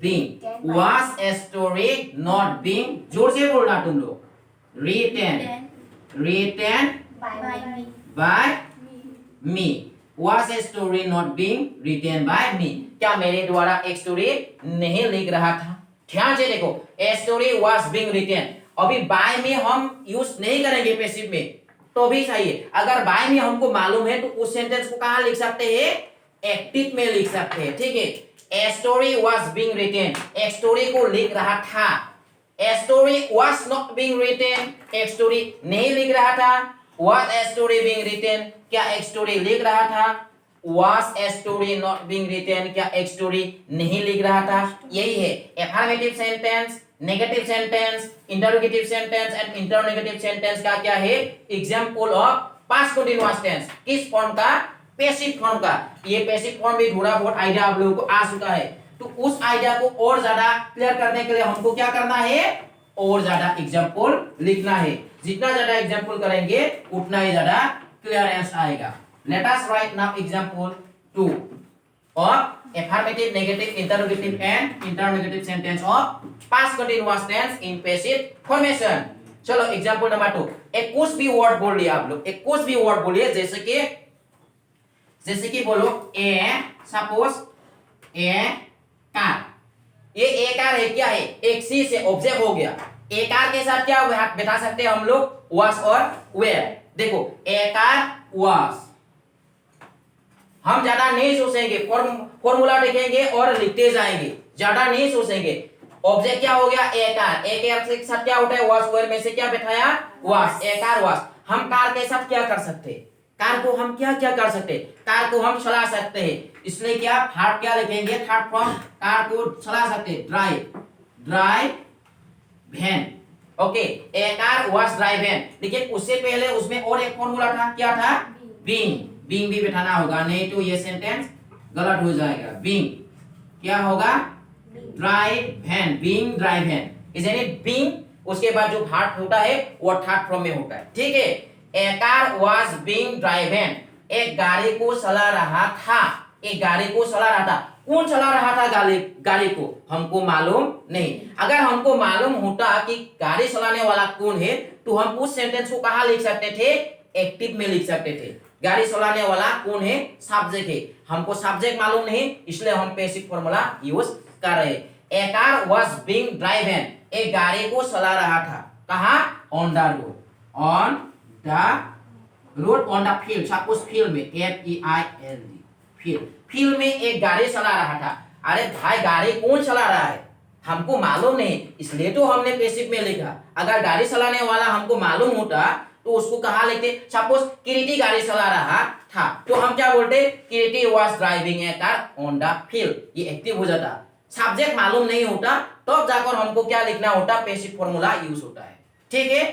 being was a story not being जोर से बोलना तुम लोग written by me was a story not being written by me क्या मेरे द्वारा एक स्टोरी नहीं लिख रहा था ध्यान से देखो a story was being written अभी by में हम यूज नहीं करेंगे पैसिव में तो भी सही है अगर by में हमको मालूम है तो उस सेंटेंस को कहां लिख सकते हैं एक्टिव में लिख सकते हैं ठीक है A story was being written. एक स्टोरी को लिख रहा था. A story was not being written. एक स्टोरी नहीं लिख रहा था. Was a story being written? क्या एक स्टोरी लिख रहा था? Was a story not being written? क्या एक स्टोरी नहीं लिख रहा था? यही है affirmative sentence, negative sentence, interrogative sentence and interrogative sentence का क्या है? Example of past continuous tense. किस फॉर्म का? पैसिव फॉर्म का ये पैसिव फॉर्म भी थोड़ा बहुत आइडिया आप लोगों को आ चुका है तो उस आइडिया को और ज्यादा क्लियर करने के लिए हमको क्या करना है और ज्यादा एग्जांपल लिखना है जितना ज्यादा एग्जांपल करेंगे उतना ही ज्यादा क्लियरेंस आएगा late us write now example 2 of affirmative negative interrogative and interrogative sentence of past continuous tense in passive formation चलो एग्जांपल नंबर 2 एक कुछ भी वर्ड बोलिए आप लोग एक कुछ भी वर्ड बोलिए जैसे कि बोलो ए सपोज ए कार ये ए कार है क्या है एक सी से ऑब्जेक्ट हो गया ए कार के साथ क्या बैठा सकते हैं हम लोग वाज और वेयर देखो ए कार वाज हम ज्यादा नहीं सोचेंगे फॉर्मूला लिखेंगे और लिखते जाएंगे ज्यादा नहीं सोचेंगे ऑब्जेक्ट क्या हो गया ए कार के साथ क्या होता है वाज वेयर में से क्या बैठाया वाज ए कार वाज हम कार के साथ क्या कर सकते हैं कार को हम क्या क्या कर सकते हैं कार को हम चला सकते हैं इसलिए क्या थर्ड क्या लिखेंगे थर्ड फॉर्म कार को चला सकते हैं driven okay a car was driven लेकिन उससे पहले उसमें और एक फॉर्मूला था क्या था बीइंग भी बैठाना होगा नहीं तो ये सेंटेंस गलत हो जाएगा बीइंग क्या होगा driven being driven इसलिए बीइंग उसके बाद जो भार्ब होता है वो थर्ड फॉर्म में होता है ठीक है A car was being driven. एक गाड़ी को चला रहा था एक गाड़ी को चला रहा था कौन चला रहा था गाड़ी को हमको मालूम नहीं अगर हमको मालूम होता कि गाड़ी चलाने वाला कौन है तो हम उस सेंटेंस को कहां लिख सकते थे एक्टिव में लिख सकते थे गाड़ी चलाने वाला कौन है सब्जेक्ट है हमको सब्जेक्ट मालूम नहीं इसलिए हम पैसिव फॉर्मूला यूज कर रहे हैं A car was being driven. एक गाड़ी को चला रहा था कहां on the road on the road on the field suppose field में Field field में एक गाड़ी चला रहा था अरे भाई गाड़ी कौन चला रहा है हमको मालूम नहीं इसलिए तो हमने पैसिव में लिखा अगर गाड़ी चलाने वाला हमको मालूम होता तो उसको कहां लिखते सपोज किरीटी गाड़ी चला रहा था तो हम क्या बोलते किरीटी was driving a car on the field ये एक्टिव हो जाता सब्जेक्ट मालूम नहीं होता तब तो जाकर हमको क्या लिखना होता पैसिव फॉर्मूला यूज होता है ठीक है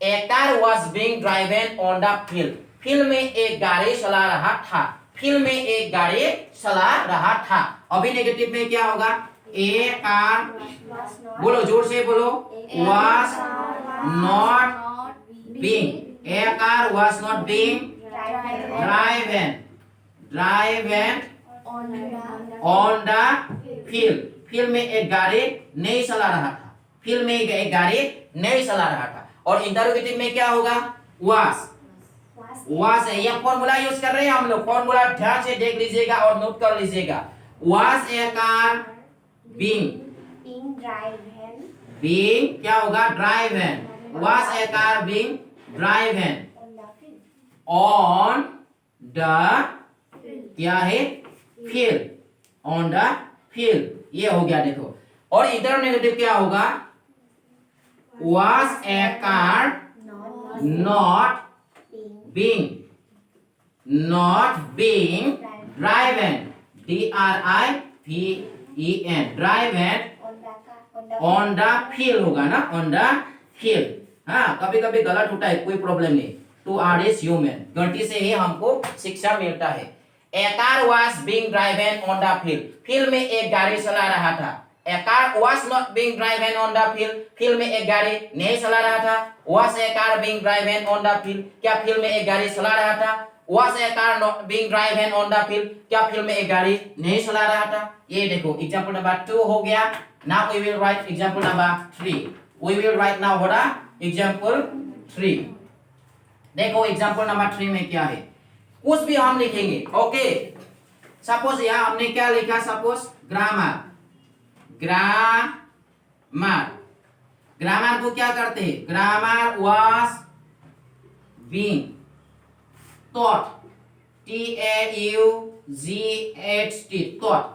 A car was being driven on the field. Field में एक गाड़ी चला रहा था फील्ड में एक गाड़ी चला रहा था अभी नेगेटिव में क्या होगा ए कार बोलो जोर से बोलो was not being a car was not being driven on the field field में एक गाड़ी नहीं चला रहा था फील्ड में एक गाड़ी नहीं चला रहा था और इंटरोगेटिव में क्या होगा was है यह फॉर्मूला यूज कर रहे हैं हम लोग फॉर्मूला ध्यान से देख लीजिएगा और नोट कर लीजिएगा was a car being क्या होगा driven was a car being driven on the क्या है field on the field ये हो गया देखो और इंटरनेगेटिव क्या होगा was a car not being driven driven on the field होगा ना on the field हाँ कभी कभी गलत होता है कोई प्रॉब्लम नहीं to are is human गलती से ही हमको शिक्षा मिलता है a car was being driven on the field में एक गाड़ी चला रहा था A car was not being driven on the field. Field में एक गाड़ी नहीं चला रहा था. Was a car being driven on the field? क्या फील्ड में एक गाड़ी चला रहा था? Was a car not being driven on the field? क्या फील्ड में एक गाड़ी नहीं चला रहा था? ये देखो एग्जांपल नंबर 2 हो गया. Now we will write example number 3. We will write now what are example 3. देखो एग्जांपल नंबर 3 में क्या है? कुछ भी हम लिखेंगे. ओके. सपोज यहाँ हमने क्या लिखा? Suppose grammar. ग्रामर को क्या करते हैं? Grammar was being taught. T-A-U-G-H-T taught.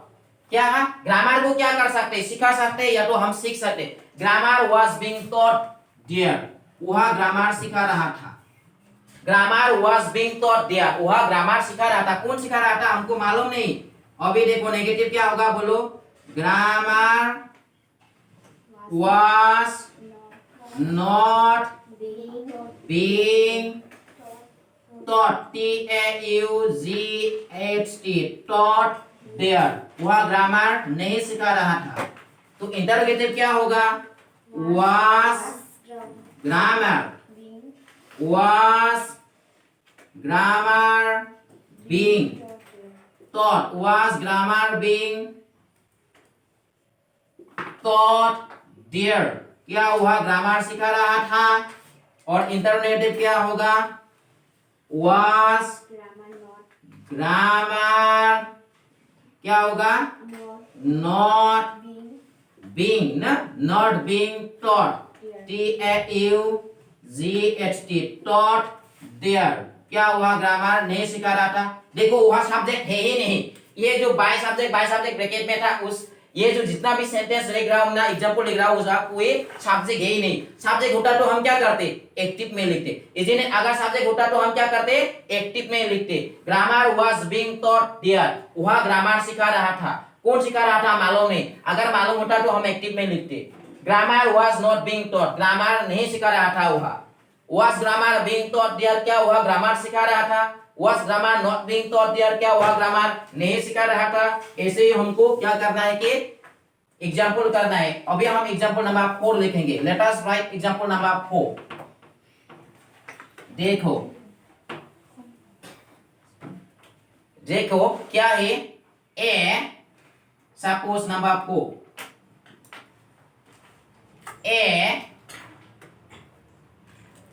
क्या है? ग्रामर को क्या कर सकते हैं? सिखा सकते हैं या तो हम सीख सकते हैं. Grammar was being taught there. वह ग्रामर सिखा रहा था. Grammar was being taught there. वह ग्रामर सिखा रहा था. कौन सिखा रहा था? हमको मालूम नहीं. अभी देखो नेगेटिव क्या होगा? बोलो. Grammar was not being taught. T-A-U-G-H-T taught there. वह ग्रामर नहीं सिखा रहा था. तो इंटरोगेटिव क्या होगा? was grammar being taught. Was grammar being taught there. क्या हुआ? ग्रामर सिखा रहा था. और इंटरनेटिव क्या होगा? was grammar क्या होगा? not being taught. T-A-U-G-H-T taught there. क्या हुआ? ग्रामर नहीं सिखा रहा था. देखो वह सब्जेक्ट है ही नहीं. ये जो बाय सब्जेक्ट ब्रैकेट में था, उस ये जो जितना भी सेंटेंस लिख रहा हूं ना, एग्जांपल लिख रहा हूं, उसका कोई सब्जेक्ट है ही नहीं. सब्जेक्ट होता तो हम क्या करते? एक्टिव में लिखते. इसलिए अगर सब्जेक्ट होता तो हम क्या करते? एक्टिव में लिखते. Grammar was being taught there. वह ग्रामर सिखा रहा था. कौन सिखा रहा था? मालूम नहीं. अगर मालूम होता तो हम एक्टिव में लिखते. Grammar was not being taught. Grammar नहीं सिखा रहा था. वह was grammar being taught there. क्या वह ग्रामर सिखा रहा था? Was grammar not being taught there. क्या वह ग्रामर नहीं सिखा रहा था. ऐसे ही हमको क्या करना है कि एग्जाम्पल करना है. अभी हम एग्जाम्पल नंबर 4 लिखेंगे. Late us right example number 4. देखो क्या है? A suppose number 4. ए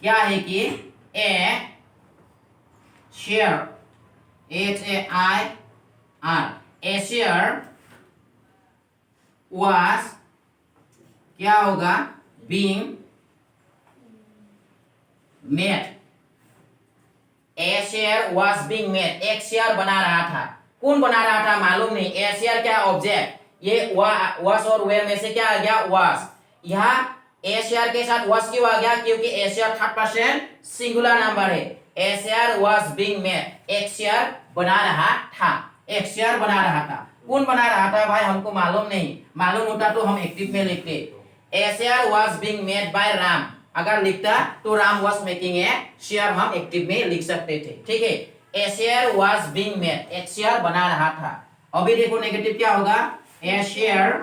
क्या है कि ए share H-A-I-R. A share was क्या होगा? being made. A share was being made. एक शेयर बना रहा था. कौन बना रहा था? मालूम नहीं. A share क्या? ऑब्जेक्ट. ये was और where में से क्या आ गया? was. यहाँ A share के साथ was क्यों आ गया? क्योंकि A share third person singular number है. A share was being made. एक शेयर बना रहा था. एक शेयर बना रहा था. कौन बना रहा था भाई? हमको मालूम नहीं. मालूम होता तो हम एक्टिव में लिखते. A share was being made by Ram. अगर लिखता तो Ram was making a share हम एक्टिव में लिख सकते थे. ठीक है. A share was being made. एक शेयर बना रहा था. अभी देखो नेगेटिव क्या होगा? A share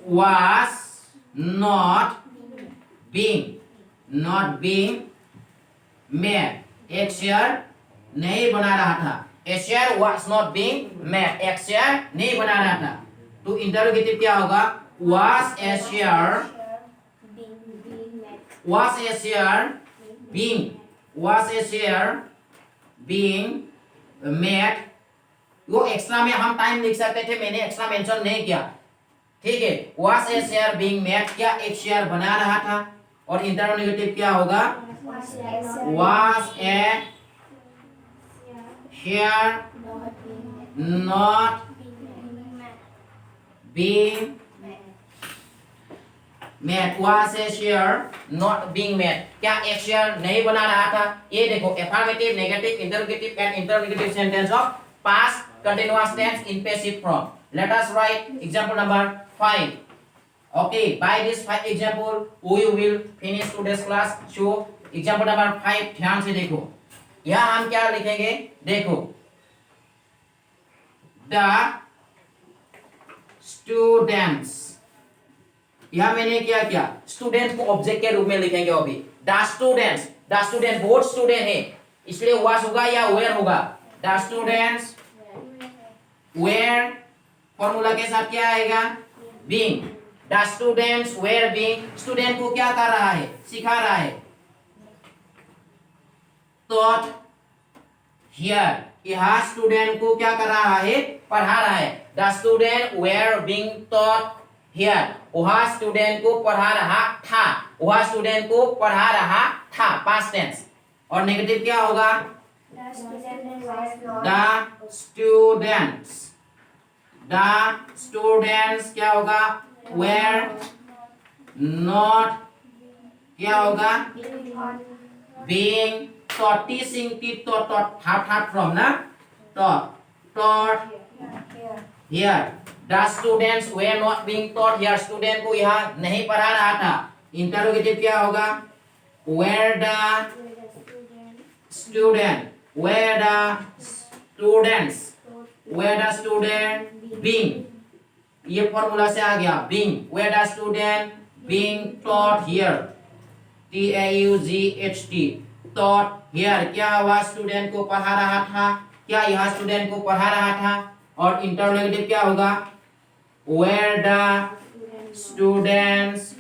was not being made. एक शेयर नहीं बना रहा था. A share was not being made. एक शेयर नहीं बना रहा था. तो इंटरोगेटिव क्या होगा? Was a share being made. वो एक्स्ट्रा में हम टाइम लिख सकते थे. मैंने एक्स्ट्रा मेंशन नहीं किया. ठीक है. Was a share being made. क्या एक शेयर बना रहा था. और इंटरोगेटिव क्या होगा? Was a share not being made. Was a share not being made. क्या एक शेयर नहीं बना रहा था. ये देखो affirmative, negative, interrogative and interrogative sentence of past continuous tense in passive form. Let us write example number 5. Okay, by this 5 example we will finish today's class. So example number 5 ध्यान से देखो. यहाँ हम क्या लिखेंगे? देखो the students. यहाँ मैंने क्या किया? स्टूडेंट को ऑब्जेक्ट के रूप में लिखेंगे. अभी द स्टूडेंट बहुत स्टूडेंट है. इसलिए was होगा या were होगा. The students were फॉर्मूला के साथ क्या आएगा? being. The students were being. Student को क्या कर रहा है? सिखा रहा है. taught here. यहाँ स्टूडेंट को क्या कर रहा है? पढ़ा रहा है. The student were being taught here. वहाँ स्टूडेंट को पढ़ा रहा था. वहाँ स्टूडेंट को पढ़ा रहा था. past tense. और नेगेटिव क्या होगा? The student was not. The students. The students क्या होगा? were not क्या होगा? being taught. teaching taught from ना taught here. The students were not being taught here. Student को यहाँ नहीं पढ़ा रहा था. इंटरोगेटिव क्या होगा? were the student being. ये फॉर्मूला से आ गया. being. were the student being taught here. T-A-U-G-H-T. taught here. क्या हुआ? स्टूडेंट को पढ़ा रहा था. क्या यहाँ स्टूडेंट को पढ़ा रहा था? और इंटरोगेटिव क्या होगा? were the students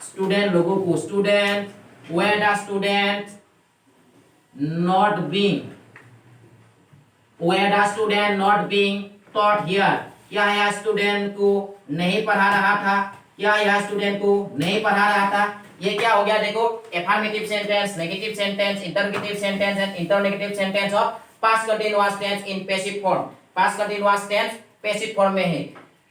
स्टूडेंट लोगों को student were the students not being taught here. क्या यह स्टूडेंट को नहीं पढ़ा रहा था? क्या यह स्टूडेंट को नहीं पढ़ा रहा था? ये क्या हो गया? देखो, affirmative sentence, negative sentence, interrogative sentence and interrogative sentence of past continuous tense in passive form. past continuous tense passive form में है.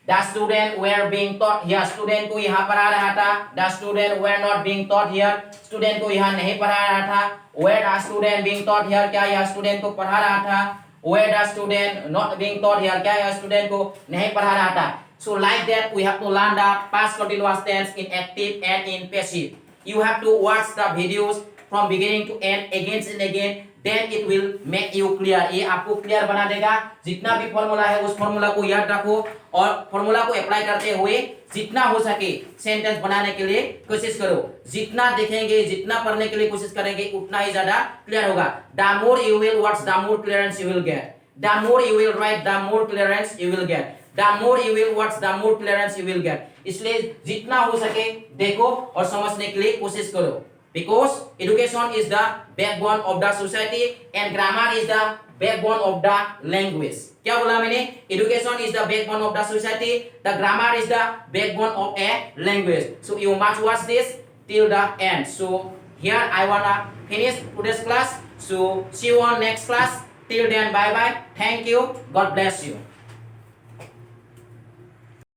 The student were being taught here. Student को यहाँ पढ़ा रहा था. The student were not being taught here. Student को यहाँ नहीं पढ़ा रहा था. Were the student being taught here. क्या यह स्टूडेंट को पढ़ा रहा था? Were the student not being taught here. क्या यह स्टूडेंट को नहीं पढ़ा रहा था? So like that we have to learn the past continuous tense in active and in passive. You have to watch the videos from beginning to end again and again. Then it will make you clear. ये आपको क्लियर बना देगा. जितना भी फॉर्मूला है उस फॉर्मूला को याद रखो और फॉर्मूला को अप्लाई करते हुए जितना हो सके सेंटेंस बनाने के लिए कोशिश करो. जितना देखेंगे, जितना पढ़ने के लिए कोशिश करेंगे, उतना ही ज्यादा क्लियर होगा. The more you will watch, the more clearance you will get. The more you will write, the more clearance you will get. The more you will watch, the more clearance you will get. इसलिए जितना हो सके देखो और समझने के लिए कोशिश करो. Because education is the backbone of the society and grammar is the backbone of the language. क्या बोला मैंने? Education is the backbone of the society. The grammar is the backbone of a language. So you must watch this till the end. So here I wanna finish today's class. So see you on next class. Till then, bye bye. Thank you. God bless you.